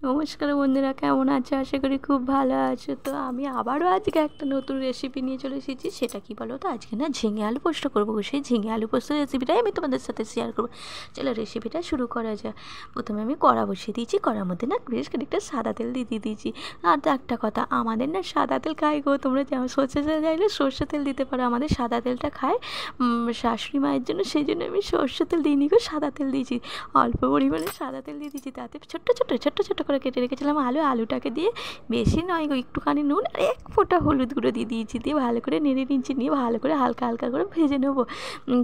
নমস্কার বন্ধুরা, কেমন আছো? আশা করি খুব ভালো আছো। তো আমি আবারও আজকে একটা নতুন রেসিপি নিয়ে চলে এসেছি। সেটা কি বলো তো, আজকে না ঝিঙে আলু পোস্ত করবো। সেই ঝিঙে আলু পোস্ত রেসিপিটাই আমি তোমাদের সাথে শেয়ার করবো। চলো রেসিপিটা শুরু করা যাক। প্রথমে আমি কড়া বসিয়ে দিয়েছি, কড়ার মধ্যে না বেশ খানিকটা সাদা তেল দিয়ে দিয়েছি। আর একটা কথা, আমাদের না সাদা তেল খাই গো, তোমরা যেমন সর্ষে তেল চাইলে সর্ষে তেল দিতে পারো। আমাদের সাদা তেলটা খায় শাশুড়ি মায়ের জন্য, সেই জন্য আমি সর্ষে তেল দিইনি গো, সাদা তেল দিয়েছি। অল্প পরিমাণে সাদা তেল দিয়ে দিয়েছি। তাতে ছোট্ট ছোট্ট ছোট্ট ছোট্ট করে কেটে রেখেছিলাম আলুটাকে দিয়ে বেশি নয় গো, একটুখানি নুন আর এক ফোঁটা হলুদ গুঁড়ো দিয়ে দিয়েছি। দিয়ে ভালো করে নেড়ে নিচ্ছি, নিয়ে ভালো করে হালকা হালকা করে ভেজে নেবো।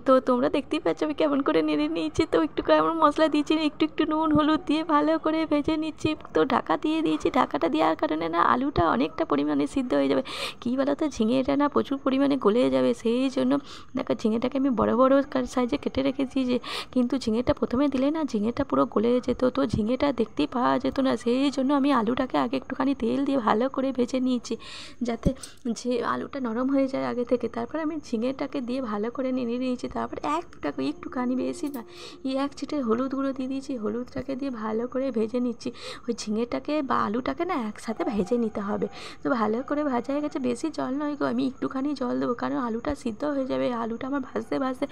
তো তোমরা দেখতেই পাচ্ছ আমি কেমন করে নেড়ে নিয়েছি। তো একটু কেমন মশলা দিয়েছি, একটু একটু নুন হলুদ দিয়ে ভালো করে ভেজে নিচ্ছি। তো ঢাকা দিয়ে দিয়েছি। ঢাকাটা দেওয়ার কারণে না আলুটা অনেকটা পরিমাণে সিদ্ধ হয়ে যাবে। কী বলো তো, ঝিঙেটা না প্রচুর পরিমাণে গলে যাবে, সেই জন্য দেখো ঝিঙেটাকে আমি বড় বড় সাইজে কেটে রেখেছি। যে কিন্তু ঝিঙেটা প্রথমে দিলে না ঝিঙেটা পুরো গলে যেত, তো ঝিঙেটা দেখতেই পাওয়া যেত না। সেই জন্য আমি আলুটাকে আগে একটুখানি তেল দিয়ে ভালো করে ভেজে নিয়েছি, যাতে যে আলুটা নরম হয়ে যায় আগে থেকে। তারপর আমি ঝিঙেটাকে দিয়ে ভালো করে নেড়ে নিয়েছি। তারপর একটুখানি বেশি না, এক ছিটে হলুদ গুঁড়ো দিয়ে দিয়েছি। হলুদটাকে দিয়ে ভালো করে ভেজে নিচ্ছি। ওই ঝিঙেটাকে বা আলুটাকে না একসাথে ভেজে নিতে হবে। তো ভালো করে ভাজা হয়ে গেছে, বেশি জল নয় গো, আমি একটুখানি জল দেবো, কারণ আলুটা সিদ্ধ হয়ে যাবে। আলুটা আমার ভাজতে ভাজতে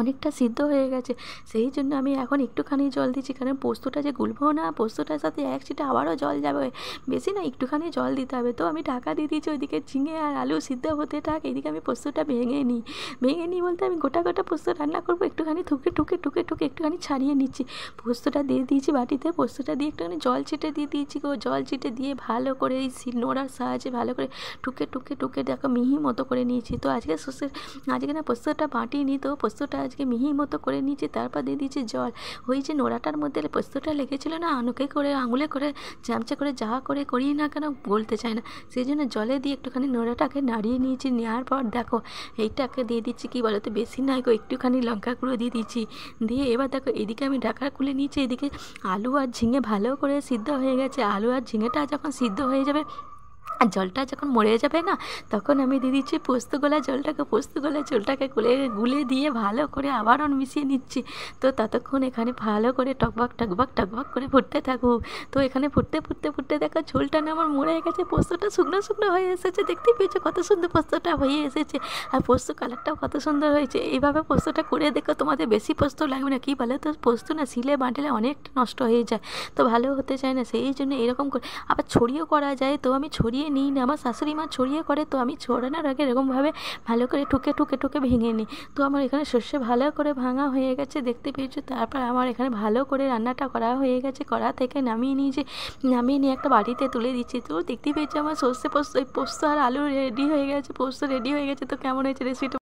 অনেকটা সিদ্ধ হয়ে গেছে, সেই জন্য আমি এখন একটুখানি জল দিচ্ছি। কারণ পোস্তটা যে গুলবো না, পোস্তটার সাথে এক ছিটে আবারও জল যাবে, বেশি না একটুখানি জল দিতে হবে। তো আমি ঢাকা দিয়ে দিয়েছি, ওইদিকে ঝিঙে আর আলু সিদ্ধ হতে থাক, এদিকে আমি পোস্তটা ভেঙে নিই বলতে আমি গোটা গোটা পোস্ত রান্না করবো। একটুখানি ঠুকে একটুখানি ছাড়িয়ে নিচ্ছি। পোস্তটা দিয়ে দিয়েছি বাটিতে, পোস্তটা দিয়ে একটুখানি জল ছিটে দিয়ে দিয়েছি গো। জল ছিটে দিয়ে ভালো করে এই নোড়ার সাহায্যে ভালো করে ঠুকে দেখো মিহি মতো করে নিয়েছি। তো আজকে না পোস্তটা বাটিনি, তো পোস্তটা আজকে মিহি মতো করে নিয়েছি। তারপর দিয়ে দিয়েছি জল। ওই যে নোড়াটার মধ্যে পোস্তটা লেগেছিলো না, আঙুলে করে চামচে করে যা করে করিয়ে না কেন গলতে চায় না, সেই জন্য জলে দিয়ে একটুখানি নোড়াটাকে নাড়িয়ে নিয়েছি। নেওয়ার পর দেখো এইটাকে দিয়ে দিচ্ছি, কী বলো তো, বেশি নয় গো, একটুখানি লঙ্কা গুঁড়ো দিয়ে দিচ্ছি। দিয়ে এবার দেখো এদিকে আমি ঢাকা খুলে নিয়েছি। এদিকে আলু আর ঝিঙে ভালো করে সিদ্ধ হয়ে গেছে। আলু আর ঝিঙেটা যখন সিদ্ধ হয়ে যাবে আর জলটা যখন মরে যাবে না, তখন আমি দিয়ে দিচ্ছি পোস্ত গোলা জলটাকে গুলে দিয়ে ভালো করে আবারও মিশিয়ে নিচ্ছি। তো ততক্ষণ এখানে ভালো করে টকবক করে ফুটতে থাকুক। তো এখানে ফুটতে দেখো ঝোলটা না আমার মরে গেছে, পোস্তটা শুকনো শুকনো হয়ে এসেছে। দেখতেই পেয়েছো কত সুন্দর পোস্তটা হয়ে এসেছে, আর পোস্ত কালারটাও কত সুন্দর হয়েছে। এইভাবে পোস্তটা করে দেখো, তোমাদের বেশি পোস্ত লাগবে না। কী বলো তো, পোস্ত না শিলে বাটলে অনেকটা নষ্ট হয়ে যায়, তো ভালো হতে চায় না। সেই জন্য এরকম করে আবার ছড়িয়েও করা যায়। তো আমি ছড়িয়ে নিই না, আমার শাশুড়ি মা ছড়িয়ে করে, তো আমি ছড়ানোর আগে এরকমভাবে ভালো করে ঠুকে ভেঙে নিই। তো আমার এখানে সর্ষে ভালো করে ভাঙা হয়ে গেছে, দেখতে পেয়েছো। তারপর আমার এখানে ভালো করে রান্নাটা করা হয়ে গেছে। কড়া থেকে নামিয়ে নিয়ে একটা বাটিতে তুলে দিচ্ছি। তো দেখতেই পেয়েছো আমার পোস্ত আর আলু রেডি হয়ে গেছে। তো কেমন হয়েছে রেসিপিটা?